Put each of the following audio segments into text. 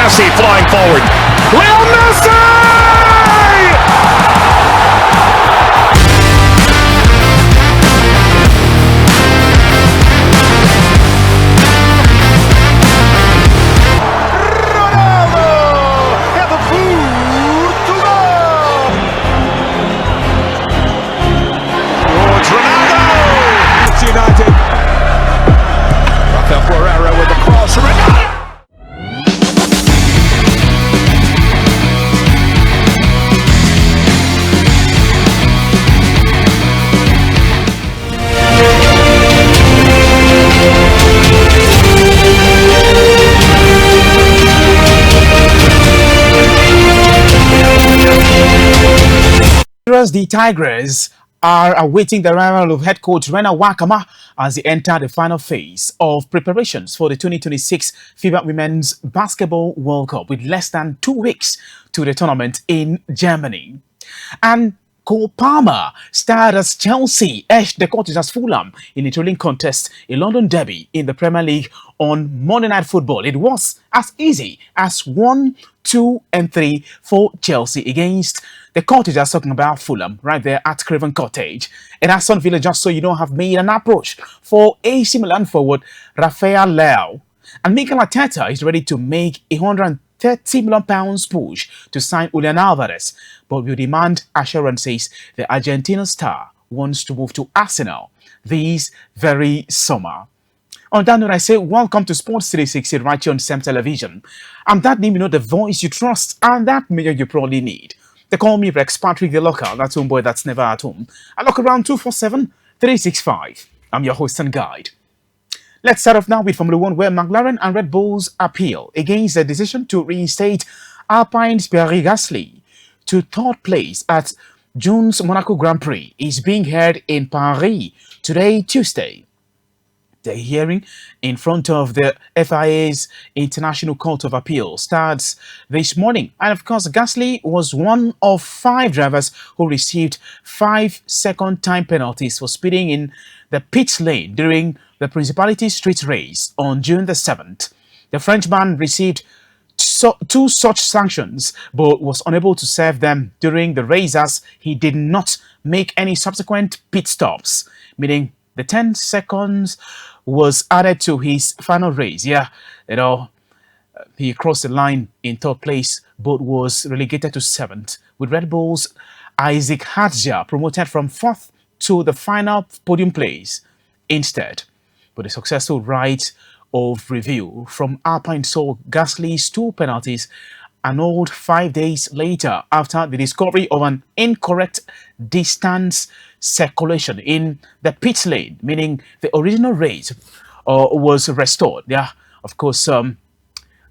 Messi flying forward. Leo Messi! The Tigers are awaiting the arrival of head coach Rena Wakama as they enter the final phase of preparations for the 2026 FIBA Women's Basketball World Cup with less than 2 weeks to the tournament in Germany. And Cole Palmer starred as Chelsea edged the courtesans Fulham in a thrilling contest, a London derby in the Premier League on Monday Night Football. It was as easy as 1, 2 and 3 for Chelsea against the courtesans, talking about Fulham right there at Craven Cottage. And Aston Villa, just so you know, have made an approach for AC Milan forward Rafael Leao. And Mikel Arteta is ready to make £130 million push to sign Julian Alvarez, but will demand assurances the Argentina star wants to move to Arsenal this very summer. On that note, I say welcome to Sports 360 right here on CEMTV Television. I'm that name, you know, the voice you trust, and that media you probably need. They call me Rex Patrick the Local, that's homeboy that's never at home. I look around 247-365. I'm your host and guide. Let's start off now with Formula 1, where McLaren and Red Bull's appeal against the decision to reinstate Alpine's Pierre Gasly to third place at June's Monaco Grand Prix is being heard in Paris today, Tuesday. The hearing in front of the FIA's International Court of Appeal starts this morning. And of course, Gasly was one of 5 drivers who received 5-second time penalties for speeding in the pit lane during the Principality Street race on June the 7th. The Frenchman received 2 such sanctions, but was unable to serve them during the race as he did not make any subsequent pit stops, meaning the 10 seconds was added to his final race. Yeah, you know, he crossed the line in third place, but was relegated to 7th, with Red Bull's Isaac Hadjar promoted from 4th to the final podium place instead. But a successful right of review from Alpine saw Gasly's 2 penalties annulled 5 days later after the discovery of an incorrect distance circulation in the pit lane, meaning the original race was restored. Yeah, of course,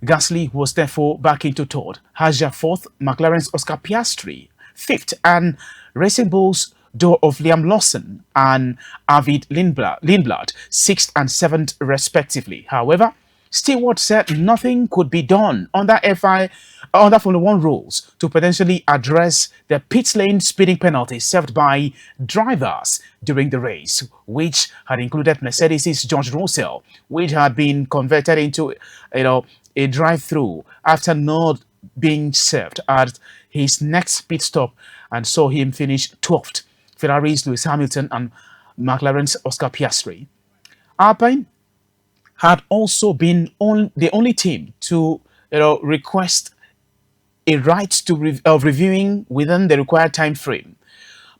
Gasly was therefore back into third, Hadjar 4th, McLaren's Oscar Piastri 5th, and Racing Bull's door of Liam Lawson and Arvid Lindblad 6th and 7th respectively. However, Stewart said nothing could be done under Formula 1 rules to potentially address the pit lane speeding penalty served by drivers during the race, which had included Mercedes' George Russell, which had been converted into a drive-through after not being served at his next pit stop and saw him finish 12th. Ferrari's Lewis Hamilton and McLaren's Oscar Piastri. Alpine had also been the only team to request a right to reviewing within the required time frame.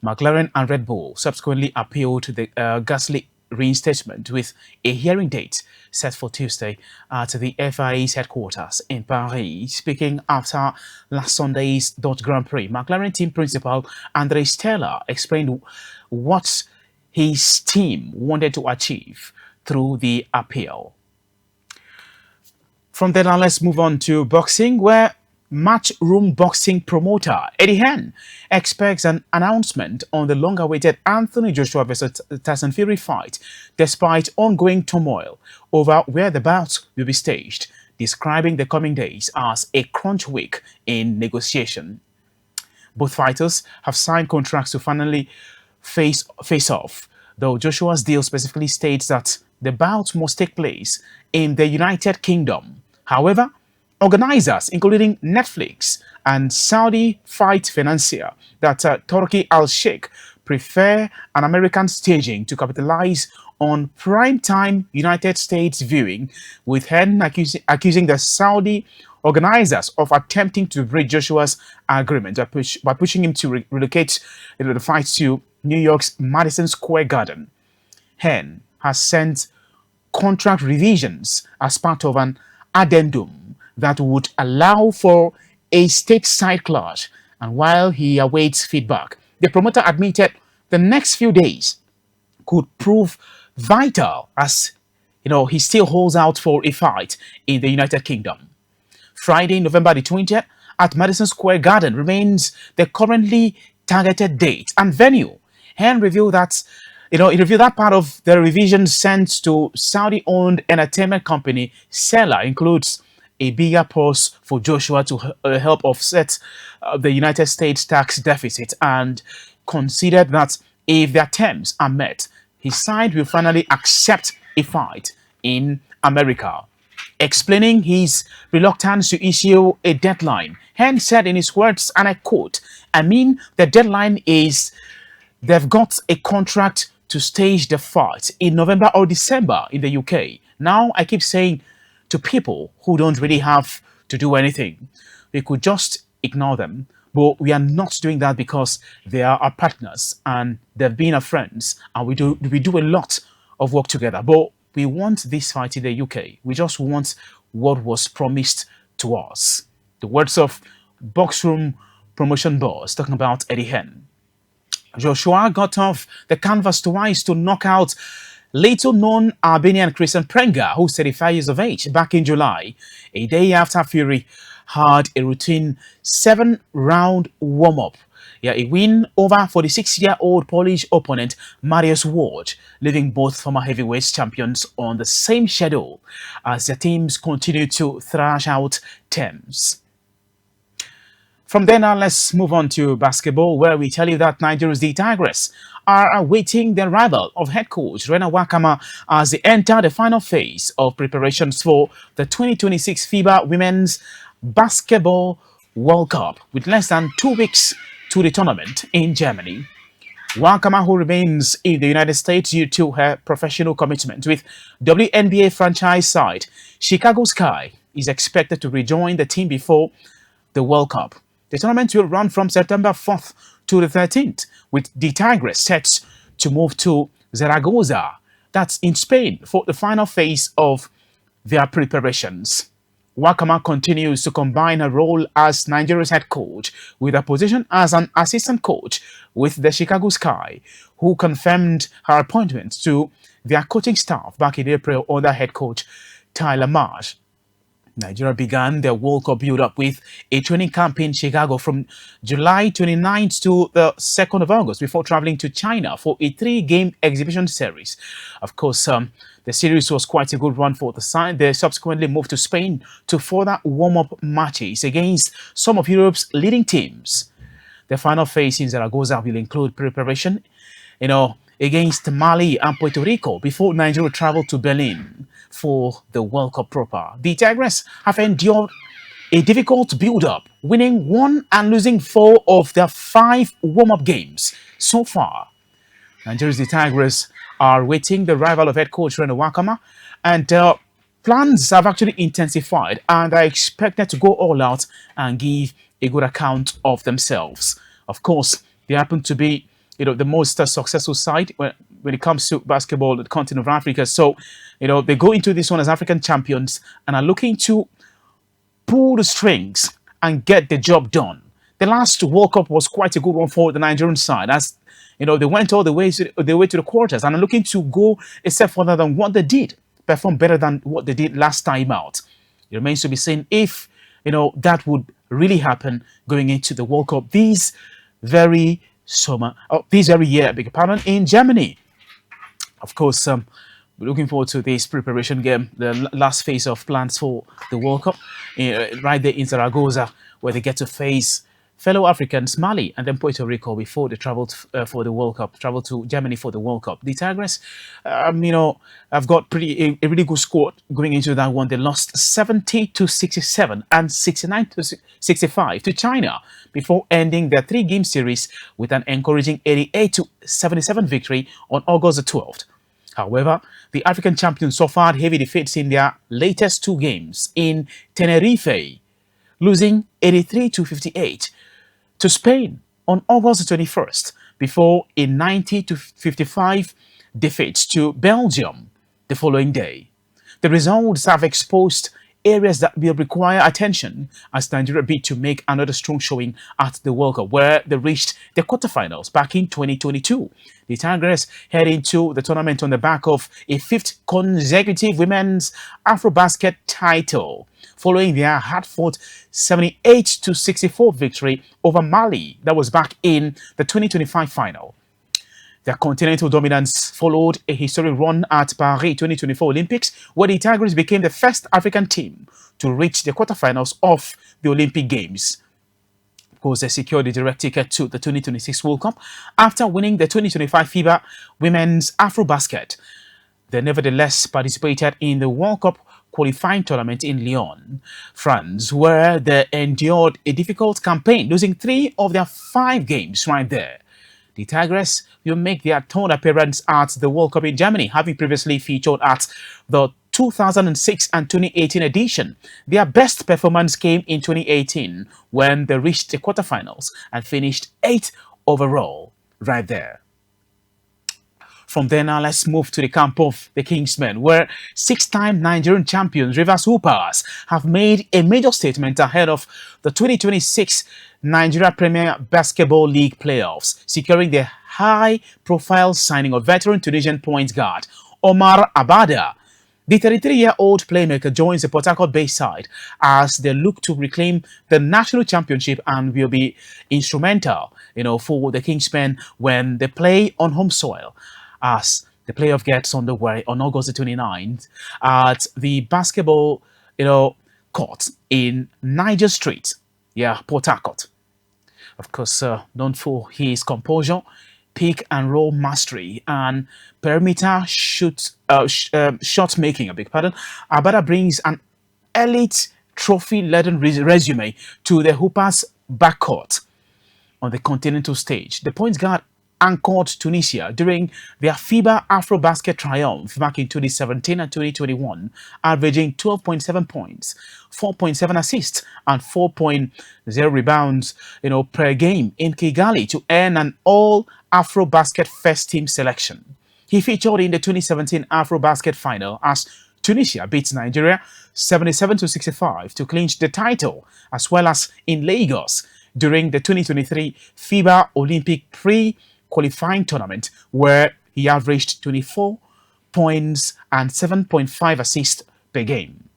McLaren and Red Bull subsequently appealed the Gasly reinstatement with a hearing date set for Tuesday at the FIA's headquarters in Paris. Speaking after last Sunday's Dutch Grand Prix, McLaren team principal André Stella explained what his team wanted to achieve through the appeal. From there, now let's move on to boxing, where Matchroom boxing promoter Eddie Hearn expects an announcement on the long-awaited Anthony Joshua vs Tyson Fury fight, despite ongoing turmoil over where the bout will be staged, describing the coming days as a crunch week in negotiation. Both fighters have signed contracts to finally face off, though Joshua's deal specifically states that the bout must take place in the United Kingdom. However, Organizers, including Netflix and Saudi fight financier that Turkey Al-Sheikh prefer an American staging to capitalize on prime-time United States viewing, with Hen accusing the Saudi organizers of attempting to break Joshua's agreement by pushing him to relocate the fight to New York's Madison Square Garden. Hen has sent contract revisions as part of an addendum that would allow for a stateside clash. And while he awaits feedback, the promoter admitted the next few days could prove vital as he still holds out for a fight in the United Kingdom. Friday, November the 20th at Madison Square Garden remains the currently targeted date and venue. Hen revealed that he revealed that part of the revision sent to Saudi-owned entertainment company Sela includes a bigger purse for Joshua to help offset the United States tax deficit, and considered that if their terms are met, his side will finally accept a fight in America. Explaining his reluctance to issue a deadline, Hen said in his words, and I quote, "I mean, the deadline is they've got a contract to stage the fight in November or December in the UK. Now, I keep saying to people who don't really have to do anything, we could just ignore them. But we are not doing that because they are our partners and they've been our friends, and we do a lot of work together. But we want this fight in the UK. We just want what was promised to us." The words of Boxroom promotion boss talking about Eddie Hen. Joshua got off the canvas twice to knock out little-known Albanian Christian Prenga, who's 35 years of age, back in July, a day after Fury had a routine 7-round warm-up. A win over 46-year-old Polish opponent Mariusz Ward, leaving both former heavyweight champions on the same schedule as their teams continue to thrash out terms. From there now, let's move on to basketball, where we tell you that Nigeria's The Tigers are awaiting the arrival of head coach Rena Wakama as they enter the final phase of preparations for the 2026 FIBA Women's Basketball World Cup, with less than 2 weeks to the tournament in Germany. Wakama, who remains in the United States due to her professional commitment with WNBA franchise side Chicago Sky, is expected to rejoin the team before the World Cup. The tournament will run from September 4th to the 13th, with the Tigers set to move to Zaragoza, that's in Spain, for the final phase of their preparations. Wakama continues to combine her role as Nigeria's head coach with her position as an assistant coach with the Chicago Sky, who confirmed her appointment to their coaching staff back in April under head coach Tyler Marsh. Nigeria began their World Cup build-up with a training camp in Chicago from July 29th to the 2nd of August before traveling to China for a 3-game exhibition series. Of course, the series was quite a good run for the side. They subsequently moved to Spain to further warm-up matches against some of Europe's leading teams. The final phase in Zaragoza will include preparation, against Mali and Puerto Rico before Nigeria travel to Berlin for the World Cup proper. The Tigers have endured a difficult build-up, winning 1 and losing 4 of their 5 warm-up games so far. Nigeria's The Tigers are waiting the arrival of head coach Rena Wakama, and plans have actually intensified and are expected to go all out and give a good account of themselves. Of course, they happen to be the most successful side when it comes to basketball in the continent of Africa. So, they go into this one as African champions and are looking to pull the strings and get the job done. The last World Cup was quite a good one for the Nigerian side, as they went all the way to the quarters and are looking to go a step further than what they did, perform better than what they did last time out. It remains to be seen if that would really happen going into the World Cup this very year, in Germany. Of course, we're looking forward to this preparation game, the last phase of plans for the World Cup, right there in Zaragoza, where they get to face fellow Africans, Mali and then Puerto Rico, before they traveled for the World Cup, traveled to Germany for the World Cup. The Tigers, have got a really good squad going into that one. They lost 70 to 67 and 69 to 65 to China before ending their 3-game series with an encouraging 88 to 77 victory on August the 12th. However, the African champions suffered heavy defeats in their latest 2 games in Tenerife, losing 83 to 58 to Spain on August 21st before a 90 to 55 defeat to Belgium the following day. The results have exposed areas that will require attention as Nigeria bid to make another strong showing at the World Cup, where they reached the quarterfinals back in 2022. The Tigers head into the tournament on the back of a 5th consecutive women's Afrobasket title, following their hard-fought 78 to 64 victory over Mali that was back in the 2025 final. Their continental dominance followed a historic run at Paris 2024 Olympics, where the Tigers became the first African team to reach the quarterfinals of the Olympic Games. Of course, they secured the direct ticket to the 2026 World Cup after winning the 2025 FIBA Women's Afrobasket. They nevertheless participated in the World Cup qualifying tournament in Lyon, France, where they endured a difficult campaign, losing 3 of their 5 games right there. The Tigers will make their third appearance at the World Cup in Germany, having previously featured at the 2006 and 2018 edition. Their best performance came in 2018 when they reached the quarterfinals and finished 8th overall right there. From there now, let's move to the camp of the Kingsmen, where 6-time Nigerian champions Rivers Hoopers have made a major statement ahead of the 2026 Nigeria Premier Basketball League playoffs, securing the high-profile signing of veteran Tunisian point guard Omar Abada. The 33-year-old playmaker joins the Port Harcourt-based side as they look to reclaim the national championship and will be instrumental, for the Kingsmen when they play on home soil, as the playoff gets underway on August the 29th at the basketball, court in Niger Street, Port Harcourt. Of course, known for his composure, pick and roll mastery, and perimeter shot making. Abada brings an elite trophy-laden resume to the Hoopers' backcourt on the continental stage. The point guard anchored Tunisia during their FIBA Afrobasket triumph back in 2017 and 2021, averaging 12.7 points, 4.7 assists, and 4.0 rebounds, per game in Kigali to earn an all-Afrobasket first team selection. He featured in the 2017 Afrobasket final as Tunisia beats Nigeria 77 to 65 to clinch the title, as well as in Lagos during the 2023 FIBA Olympic pre-qualifying tournament, where he averaged 24 points and 7.5 assists per game.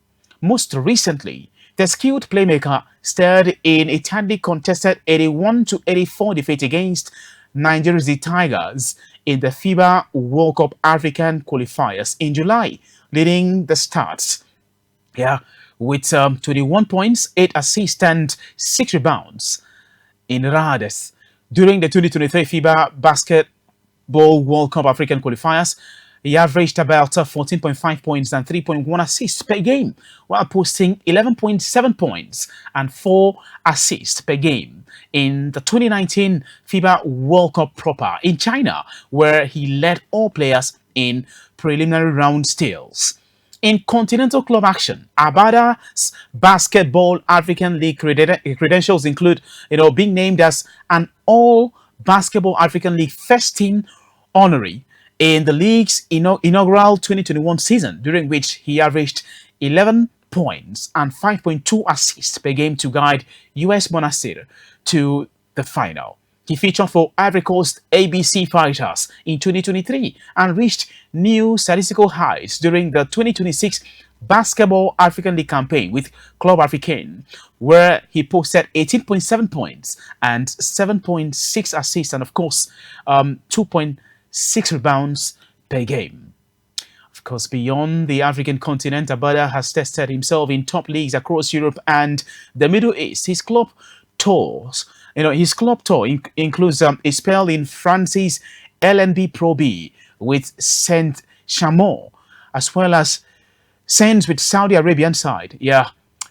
Most recently, the skilled playmaker starred in a tightly contested 81 to 84 defeat against Nigeria's Tigers in the FIBA World Cup African qualifiers in July, leading the starts with 21 points, 8 assists, and 6 rebounds in Rades. During the 2023 FIBA Basketball World Cup African qualifiers, he averaged about 14.5 points and 3.1 assists per game, while posting 11.7 points and 4 assists per game in the 2019 FIBA World Cup proper in China, where he led all players in preliminary round steals. In continental club action, Abada's Basketball African League credentials include, being named as an All-Basketball African League first team honoree in the league's inaugural 2021 season, during which he averaged 11 points and 5.2 assists per game to guide US Monastir to the final. He featured for Ivory Coast ABC Fighters in 2023 and reached new statistical heights during the 2026 Basketball African League campaign with Club Africain, where he posted 18.7 points and 7.6 assists and, of course, 2.6 rebounds per game. Of course, beyond the African continent, Abada has tested himself in top leagues across Europe and the Middle East. His club tours. His club tour includes a spell in France's LNB Pro B with Saint Chamond, as well as stints with Saudi Arabian side. Yeah,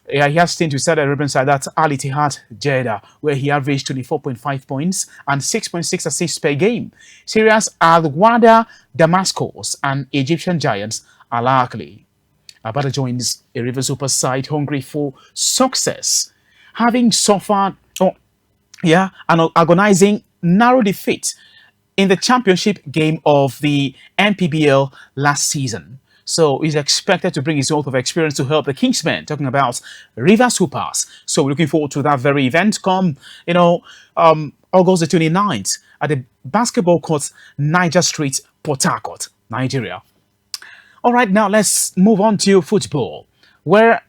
he has stints with Saudi Arabian side. That's Al Ittihad Jeddah, where he averaged 24.5 points and 6.6 assists per game. Syria's Al Wada Damascus and Egyptian giants Al Ahly. Abada joins a River Super side hungry for success, having suffered an agonizing narrow defeat in the championship game of the NPBL last season. So he's expected to bring his wealth of experience to help the Kingsmen, talking about River Supers. So we're looking forward to that very event come, August the 29th at the basketball court, Niger Street, Port Harcourt, Nigeria. All right, now let's move on to football, where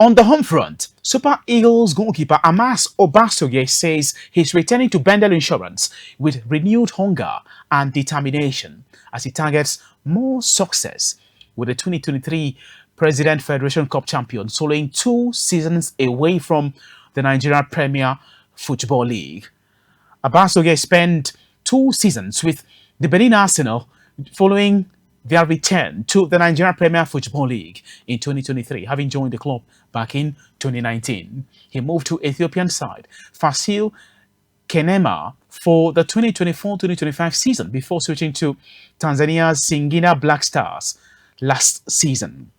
on the home front, Super Eagles goalkeeper Amas Obasoye says he's returning to Bendel Insurance with renewed hunger and determination as he targets more success with the 2023 President Federation Cup champion following 2 seasons away from the Nigeria Premier Football League. Obasoye spent 2 seasons with the Benin Arsenal following their return to the Nigeria Premier Football League in 2023, having joined the club back in 2019. He moved to Ethiopian side Fasil Kenema for the 2024-2025 season before switching to Tanzania's Singida Black Stars last season.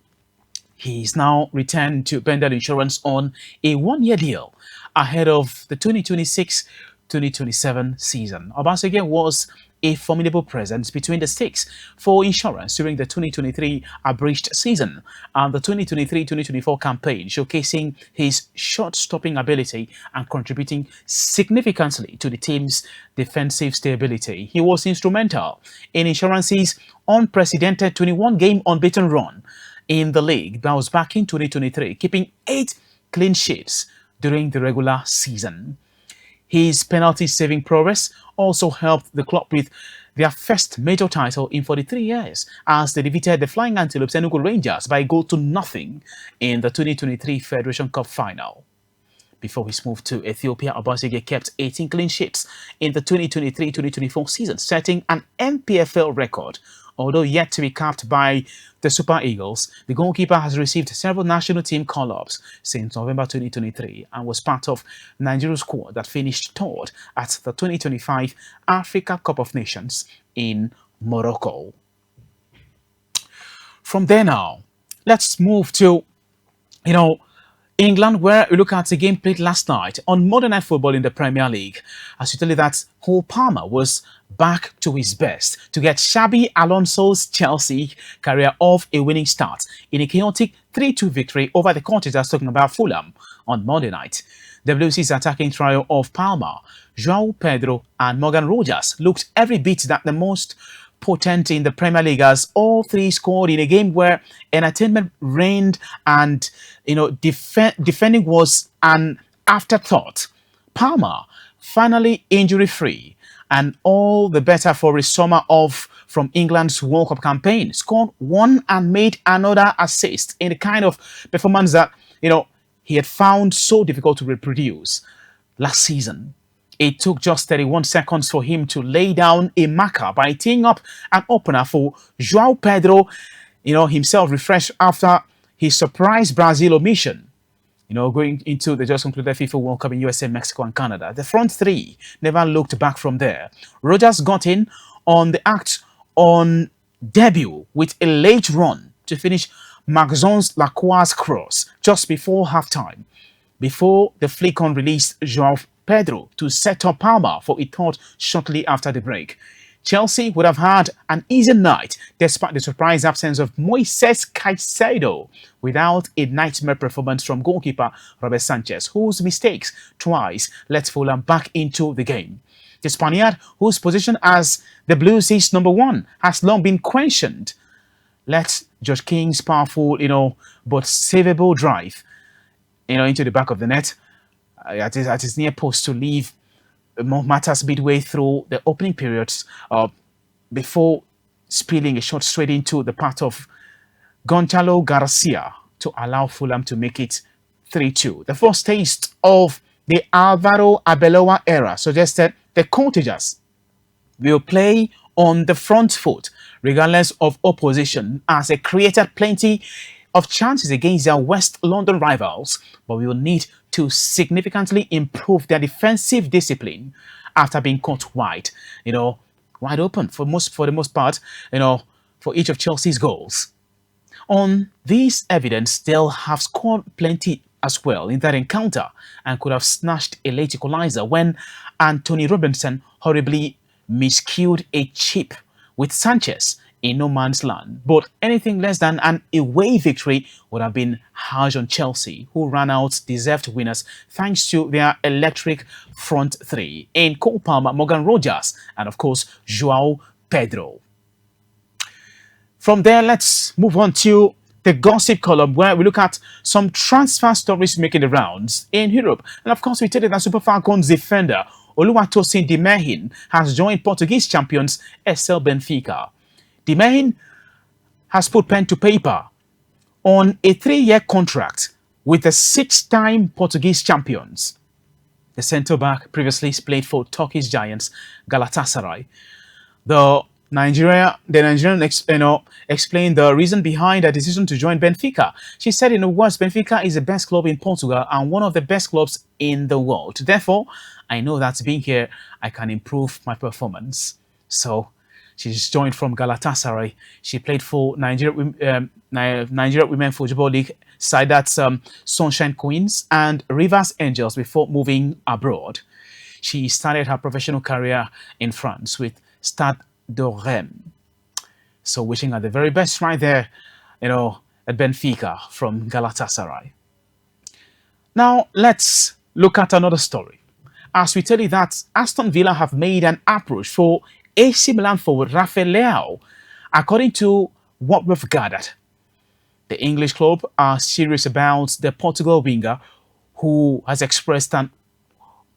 He's now returned to Bendel Insurance on a 1-year deal ahead of the 2026-2027 season. Obasoye was a formidable presence between the sticks for insurance during the 2023 abridged season and the 2023-2024 campaign, showcasing his shot-stopping ability and contributing significantly to the team's defensive stability. He was instrumental in insurance's unprecedented 21-game unbeaten run in the league that was back in 2023, keeping 8 clean sheets during the regular season. His penalty-saving prowess also helped the club with their first major title in 43 years as they defeated the Flying Antelopes Enugu Rangers by a goal to nothing in the 2023 Federation Cup final. Before his move to Ethiopia, Obasoye kept 18 clean sheets in the 2023-2024 season, setting an NPFL record. Although yet to be capped by the Super Eagles, the goalkeeper has received several national team call-ups since November 2023 and was part of Nigeria's squad that finished third at the 2025 Africa Cup of Nations in Morocco. From there now, let's move to, England, where we look at the game played last night on Monday Night Football in the Premier League. As we tell you that Cole Palmer was back to his best to get Xabi Alonso's Chelsea career off a winning start in a chaotic 3-2 victory over the contenders, talking about Fulham on Monday night. WC's attacking trio of Palmer, João Pedro and Morgan Rogers looked every bit that the most potent in the Premier League, as all three scored in a game where entertainment reigned and defending was an afterthought. Palmer, finally injury-free and all the better for his summer off from England's World Cup campaign, scored one and made another assist in the kind of performance that he had found so difficult to reproduce last season. It took just 31 seconds for him to lay down a marker by teeing up an opener for João Pedro, himself refreshed after his surprise Brazil omission, going into the just concluded FIFA World Cup in USA, Mexico and Canada. The front three never looked back from there. Rogers got in on the act on debut with a late run to finish Maxence Lacroix's cross just before halftime, before the flick-on released João Pedro to set up Palmer for a third shortly after the break. Chelsea would have had an easy night despite the surprise absence of Moises Caicedo, without a nightmare performance from goalkeeper Robert Sanchez, whose mistakes twice let Fulham back into the game. The Spaniard, whose position as the Blues' #1 has long been questioned, let Josh King's powerful, but savable drive, into the back of the net at his near post to leave matters midway through the opening periods before spilling a shot straight into the path of Gonçalo Garcia to allow Fulham to make it 3-2. The first taste of The Alvaro Arbeloa era suggested the Contagers will play on the front foot regardless of opposition, as they created plenty of chances against their West London rivals, but we will need to significantly improve their defensive discipline after being caught wide open for the most part, for each of Chelsea's goals. On this evidence, they'll have scored plenty as well in that encounter and could have snatched a late equalizer when Anthony Robinson horribly miscued a chip with Sanchez in no man's land. But anything less than an away victory would have been harsh on Chelsea, who ran out deserved winners thanks to their electric front three in Cole Palmer, Morgan Rogers, and of course, Joao Pedro. From there, let's move on to the gossip column, where we look at some transfer stories making the rounds in Europe. And of course, we tell you that Super Falcons defender Oluwatosin Dimehin has joined Portuguese champions SL Benfica. Dimehin has put pen to paper on a 3-year contract with the 6-time Portuguese champions. The centre-back previously played for Turkish giants Galatasaray. The Nigerian explained the reason behind her decision to join Benfica. She said, in the words, Benfica is the best club in Portugal and one of the best clubs in the world. Therefore, I know that being here, I can improve my performance. So, she's joined from Galatasaray. She played for Nigeria Women Football League side, that's Sunshine Queens and Rivers Angels, before moving abroad. She started her professional career in France with Stade de Rennes. So wishing her the very best right there, at Benfica from Galatasaray. Now let's look at another story. As we tell you that Aston Villa have made an approach for AC Milan forward Rafael Leao. According to what we've gathered, the English club are serious about the Portugal winger, who has expressed an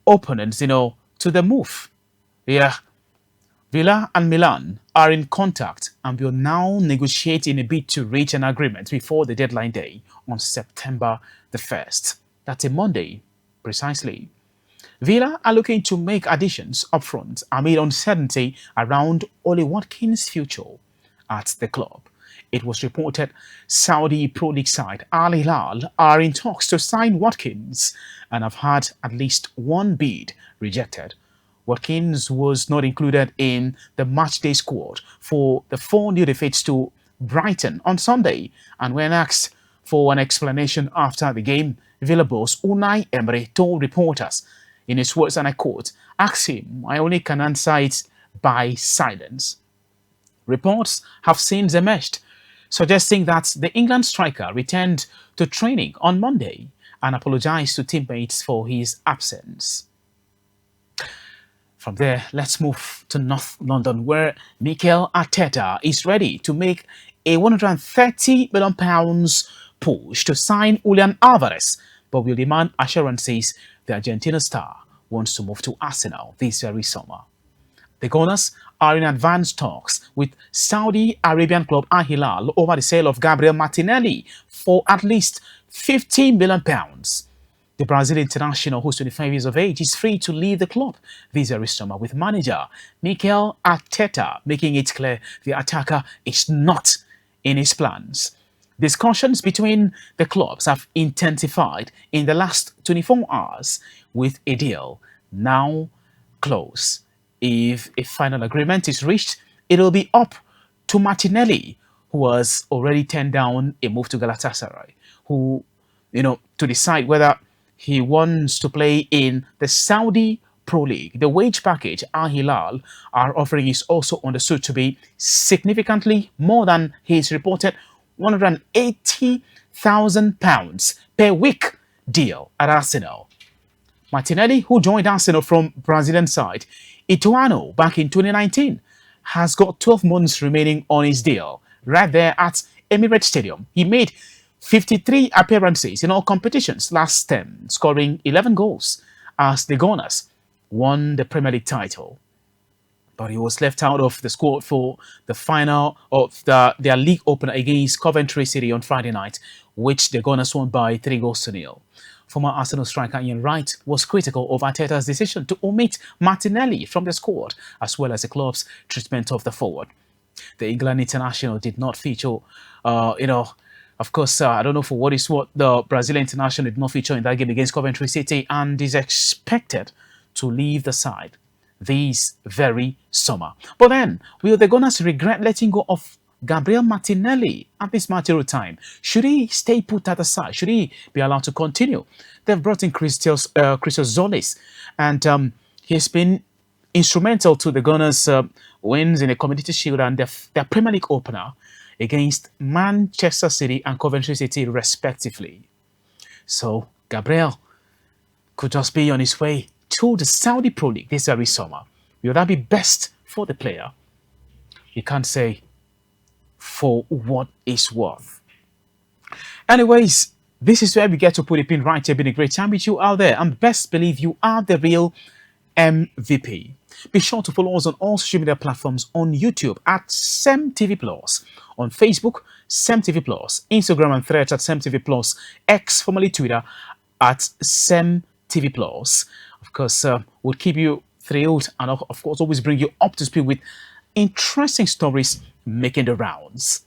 openness, to the move. Yeah. Villa and Milan are in contact and will now negotiate in a bid to reach an agreement before the deadline day on September the 1st. That's a Monday, precisely. Villa are looking to make additions up front amid uncertainty around Oli Watkins' future at the club. It was reported Saudi Pro League side Al Hilal are in talks to sign Watkins and have had at least one bid rejected. Watkins was not included in the matchday squad for the 4-0 defeat to Brighton on Sunday, and when asked for an explanation after the game, Villa boss Unai Emery told reporters, in his words, and I quote, "Ask him, I only can answer it by silence." Reports have since emerged suggesting that the England striker returned to training on Monday and apologized to teammates for his absence. From there, let's move to North London, where Mikel Arteta is ready to make a £130 million push to sign Julian Alvarez, but will demand assurances the Argentina star wants to move to Arsenal this very summer. The Gunners are in advanced talks with Saudi Arabian club Al Hilal over the sale of Gabriel Martinelli for at least £15 million. The Brazilian international, who's 25 years of age, is free to leave the club this very summer, with manager Mikel Arteta making it clear the attacker is not in his plans. Discussions between the clubs have intensified in the last 24 hours, with a deal now close. If a final agreement is reached, it will be up to Martinelli, who has already turned down a move to Galatasaray, to decide whether he wants to play in the Saudi Pro League. The wage package Al Hilal are offering is also understood to be significantly more than his reported £180,000 per week deal at Arsenal. Martinelli, who joined Arsenal from Brazilian side Ituano back in 2019, has got 12 months remaining on his deal right there at Emirates Stadium. He made 53 appearances in all competitions last term, scoring 11 goals as the Gunners won the Premier League title. But he was left out of the squad for the final of their league opener against Coventry City on Friday night, which the Gunners won by 3-0. Former Arsenal striker Ian Wright was critical of Arteta's decision to omit Martinelli from the squad, as well as the club's treatment of the forward. The England international did not feature, of course, I don't know for what is what, the Brazilian international did not feature in that game against Coventry City and is expected to leave the side this very summer. But then, will the Gunners regret letting go of Gabriel Martinelli at this material time? Should he stay put at the side? Should he be allowed to continue? They've brought in Christos Zolis, and he's been instrumental to the Gunners' wins in the Community Shield and their Premier League opener against Manchester City and Coventry City, respectively. So, Gabriel could just be on his way to the Saudi Pro League this very summer. Will that be best for the player? You can't say for what it's worth. Anyways, this is where we get to put a pin right here. Been a great time with you out there, and best believe you are the real MVP. Be sure to follow us on all social media platforms, on YouTube at CEMTV Plus, on Facebook, CEMTV Plus, Instagram and Threads at CEMTV Plus, X, formerly Twitter, at CEMTV Plus. Of course, we'll keep you thrilled and, of course, always bring you up to speed with interesting stories making the rounds.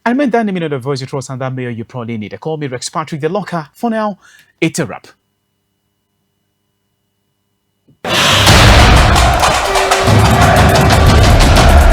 I mean, that minute of voice you trust and that mail you probably need. Call me Rex Patrick the Locker. For now, it's a wrap.